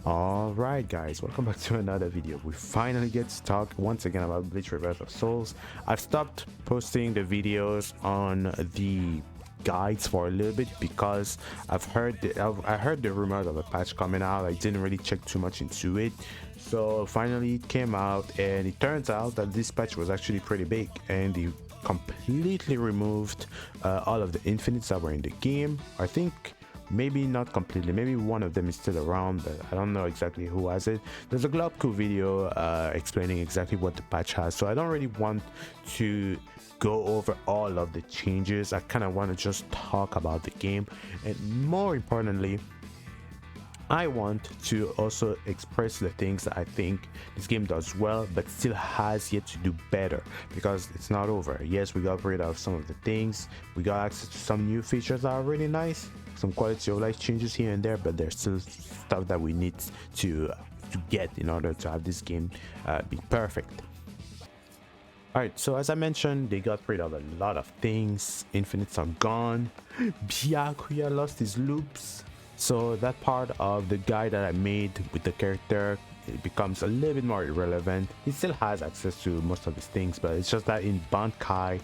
All right, guys, welcome back to another video. We finally get to talk once again about Bleach Rebirth of Souls. I've stopped posting the videos on the guides for a little bit because I heard the rumors of a patch coming out. I didn't really check too much into it, so finally it came out, and it turns out that this patch was actually pretty big, and the completely removed all of the infinites that were in the game. I think maybe not completely, maybe one of them is still around, but I don't know exactly who has it. There's a Globku video explaining exactly what the patch has, so I don't really want to go over all of the changes. I kind of want to just talk about the game, and more importantly, I want to also express the things that I think this game does well but still has yet to do better, because it's not over. Yes, we got rid of some of the things, we got access to some new features that are really nice, some quality of life changes here and there, but there's still stuff that we need to get in order to have this game be perfect. Alright, so as I mentioned, they got rid of a lot of things. Infinites are gone. Byakuya lost his loops. So that part of the guide that I made with the character, it becomes a little bit more irrelevant. He still has access to most of his things, but it's just that in Bankai,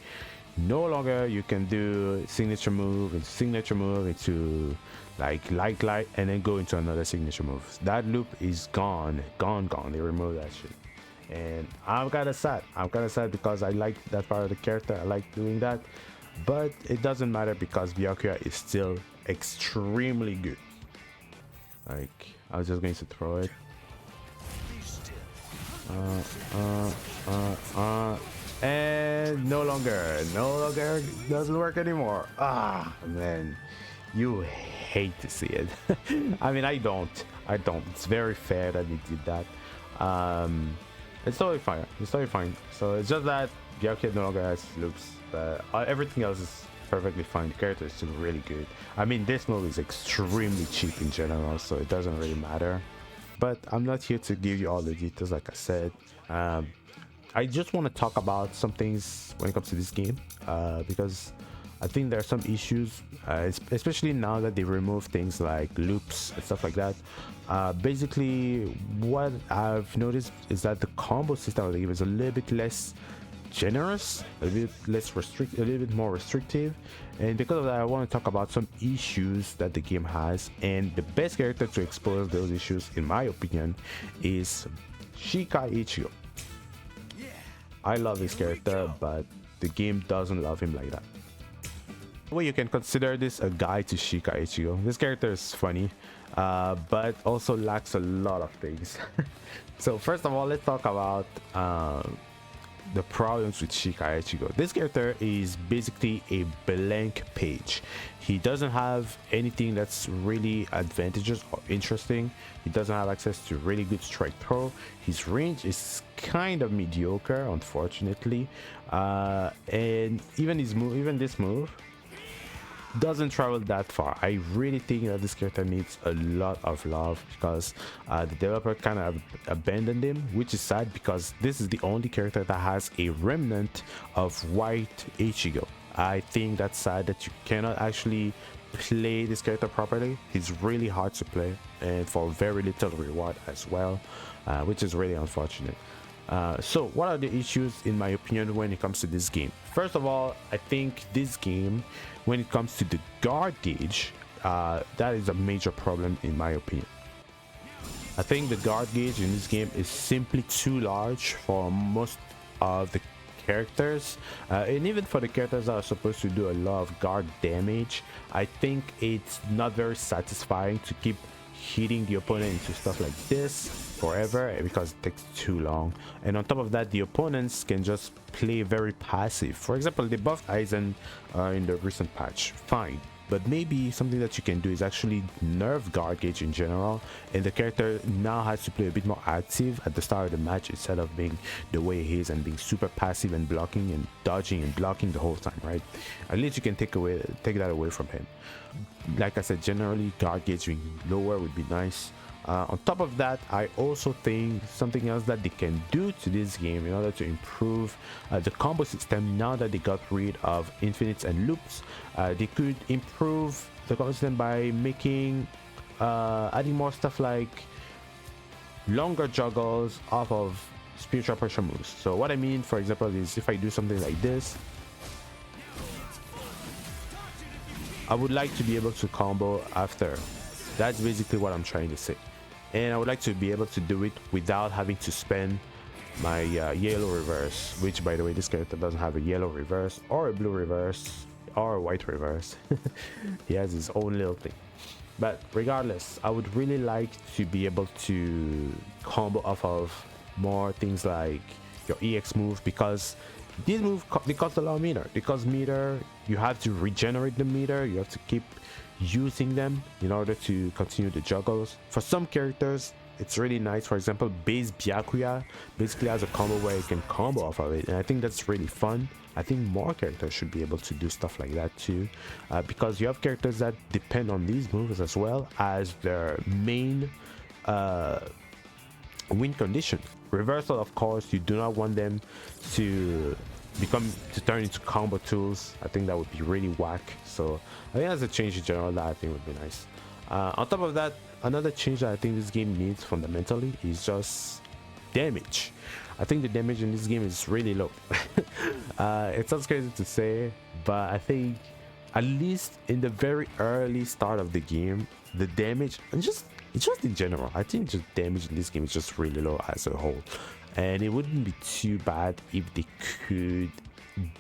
no longer you can do signature move into like light, and then go into another signature move. That loop is gone. They removed that shit. And I'm kind of sad because I like that part of the character. I like doing that, but it doesn't matter because Byakuya is still extremely good. Like, I was just going to throw it. And no longer doesn't work anymore. Ah, man, you hate to see it. I mean, I don't. It's very fair that they did that. It's totally fine. So it's just that Byakuya no longer has loops, but everything else is perfectly fine. The character is still really good. I mean, this move is extremely cheap in general, so it doesn't really matter. But I'm not here to give you all the details, like I said. I just want to talk about some things when it comes to this game, because I think there are some issues, especially now that they remove things like loops and stuff like that. Basically, what I've noticed is that the combo system of the game is a little bit less generous, a little bit more restrictive, and because of that I want to talk about some issues that the game has, and the best character to expose those issues in my opinion is Shikai Ichigo. I love this character, but the game doesn't love him like that. Well, you can consider this a guide to Shikai Ichigo. This character is funny, but also lacks a lot of things. So first of all, let's talk about the problems with Shikai Ichigo. This character is basically a blank page. He doesn't have anything that's really advantageous or interesting. He doesn't have access to really good strike throw. His range is kind of mediocre, unfortunately, and even this move doesn't travel that far. I really think that this character needs a lot of love, because the developer kind of abandoned him, which is sad because this is the only character that has a remnant of white Ichigo. I think that's sad that you cannot actually play this character properly. He's really hard to play, and for very little reward as well, which is really unfortunate. So what are the issues in my opinion when it comes to this game? First of all, I think this game, when it comes to the guard gauge, that is a major problem in my opinion. I think the guard gauge in this game is simply too large for most of the characters, and even for the characters that are supposed to do a lot of guard damage. I think it's not very satisfying to keep hitting the opponent into stuff like this forever, because it takes too long, and on top of that the opponents can just play very passive. For example, they buffed Aizen in the recent patch, fine, but maybe something that you can do is actually nerf guard gauge in general, and the character now has to play a bit more active at the start of the match instead of being the way he is and being super passive and blocking and dodging and blocking the whole time, right? At least you can take that away from him. Like I said, generally guard gauge being lower would be nice. On top of that, I also think something else that they can do to this game in order to improve the combo system, now that they got rid of infinites and loops, they could improve the combo system by making adding more stuff like longer juggles off of spiritual pressure moves. So what I mean, for example, is if I do something like this, I would like to be able to combo after. That's basically what I'm trying to say. And I would like to be able to do it without having to spend my yellow reverse, which by the way, this character doesn't have a yellow reverse or a blue reverse or a white reverse. He has his own little thing. But regardless, I would really like to be able to combo off of more things like your EX move, because these moves they cost a lot of meter. They cost meter, you have to regenerate the meter, you have to keep using them in order to continue the juggles. For some characters it's really nice. For example, base Byakuya basically has a combo where you can combo off of it, and I think that's really fun. I think more characters should be able to do stuff like that too, because you have characters that depend on these moves as well as their main win condition. Reversal, of course, you do not want them to turn into combo tools. I think that would be really whack. So I think that's a change in general that I think would be nice. On top of that, another change that I think this game needs fundamentally is just damage. I think the damage in this game is really low. It sounds crazy to say, but I think at least in the very early start of the game, the damage and just in general, I think just damage in this game is just really low as a whole, and it wouldn't be too bad if they could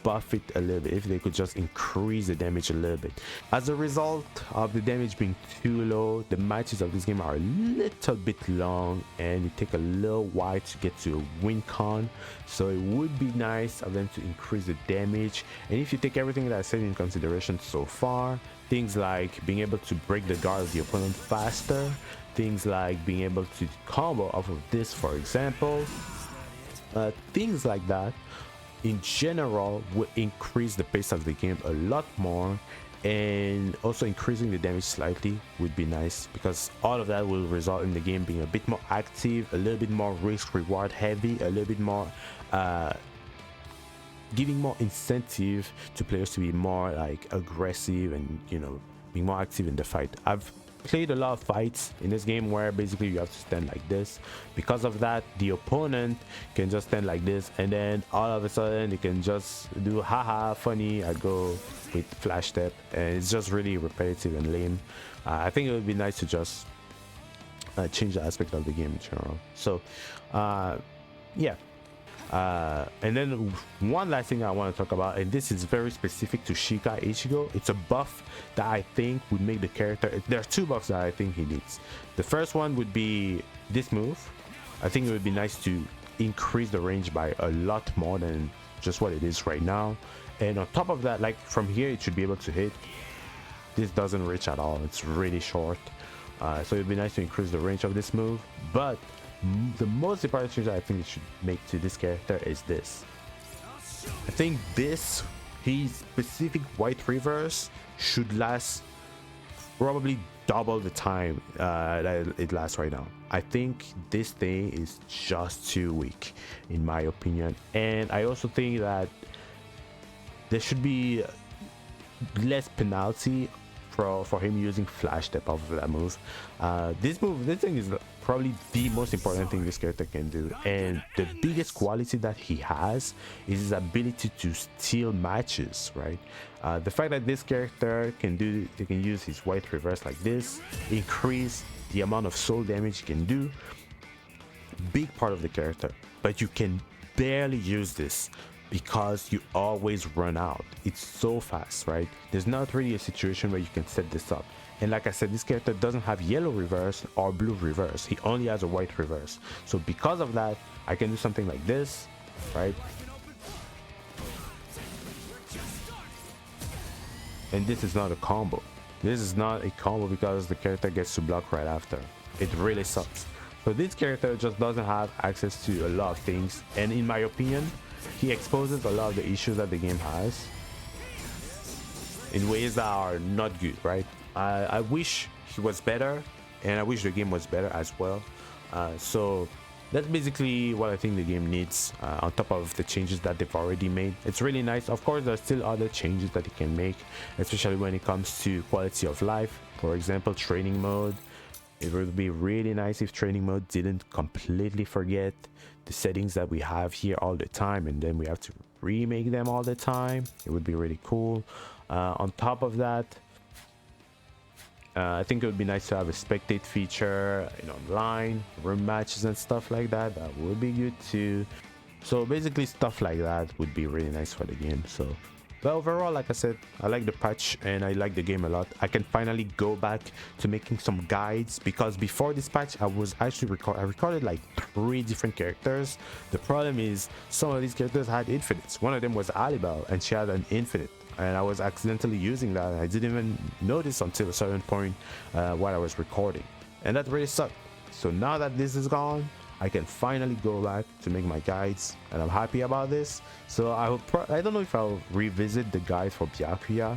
buff it a little bit, if they could just increase the damage a little bit. As a result of the damage being too low, the matches of this game are a little bit long and it take a little while to get to a win con. So it would be nice of them to increase the damage. And if you take everything that I said in consideration so far, things like being able to break the guard of the opponent faster, things like being able to combo off of this, for example, things like that in general will increase the pace of the game a lot more, and also increasing the damage slightly would be nice, because all of that will result in the game being a bit more active, a little bit more risk reward heavy, a little bit more giving more incentive to players to be more like aggressive and, you know, being more active in the fight. I've played a lot of fights in this game where basically you have to stand like this. Because of that, the opponent can just stand like this, and then all of a sudden they can just do haha funny, I go with flash step, and it's just really repetitive and lame. I think it would be nice to just change the aspect of the game in general. So yeah. And then one last thing I want to talk about, and this is very specific to Shika Ichigo. It's a buff that I think would make the character, there are two buffs that I think he needs. The first one would be this move. I think it would be nice to increase the range by a lot more than just what it is right now. And on top of that, like from here it should be able to hit. This doesn't reach at all, it's really short. So it'd be nice to increase the range of this move. But the most important change that I think it should make to this character is this. I think this, his specific white reverse, should last probably double the time that it lasts right now. I think this thing is just too weak in my opinion, and I also think that there should be less penalty for him using flash step off of that move. This thing is probably the most important thing this character can do, and the biggest quality that he has is his ability to steal matches, right? The fact that this character can use his white reverse like this, increase the amount of soul damage he can do, big part of the character. But you can barely use this because you always run out. It's so fast, right? There's not really a situation where you can set this up. And like I said, this character doesn't have yellow reverse or blue reverse. He only has a white reverse. So because of that, I can do something like this, right? And this is not a combo. This is not a combo because the character gets to block right after. It really sucks. So this character just doesn't have access to a lot of things. And in my opinion, he exposes a lot of the issues that the game has in ways that are not good, right? I wish he was better, and I wish the game was better as well. So that's basically what I think the game needs, on top of the changes that they've already made. It's really nice. Of course, there's still other changes that it can make, especially when it comes to quality of life. For example, training mode, It would be really nice if training mode didn't completely forget the settings that we have here all the time, and then we have to remake them all the time. It would be really cool. On top of that, I think it would be nice to have a spectate feature in online, room matches and stuff like that. That would be good too. So basically stuff like that would be really nice for the game. So but overall, like I said, I like the patch and I like the game a lot. I can finally go back to making some guides, because before this patch I was actually I recorded like 3 different characters. The problem is some of these characters had infinites. One of them was Alibel and she had an infinite, and I was accidentally using that. I didn't even notice until a certain point while I was recording, and that really sucked. So now that this is gone, I can finally go back to make my guides, and I'm happy about this. So I don't know if I'll revisit the guide for Byakuya.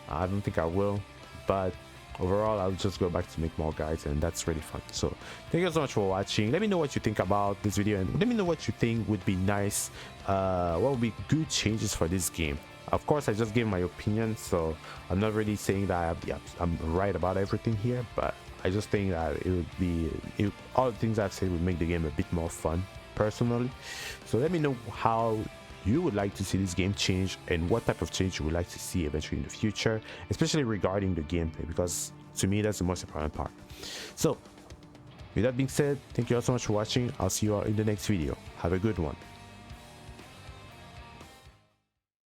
I don't think I will, but overall I'll just go back to make more guides, and that's really fun. So thank you so much for watching. Let me know what you think about this video, and let me know what you think would be nice, what would be good changes for this game. Of course, I just gave my opinion, so I'm not really saying that I'm right about everything here, but I just think that it would be all the things I've said would make the game a bit more fun personally. So let me know how you would like to see this game change, and what type of change you would like to see eventually in the future, especially regarding the gameplay, because to me that's the most important part. So with that being said, thank you all so much for watching. I'll see you all in the next video. Have a good one.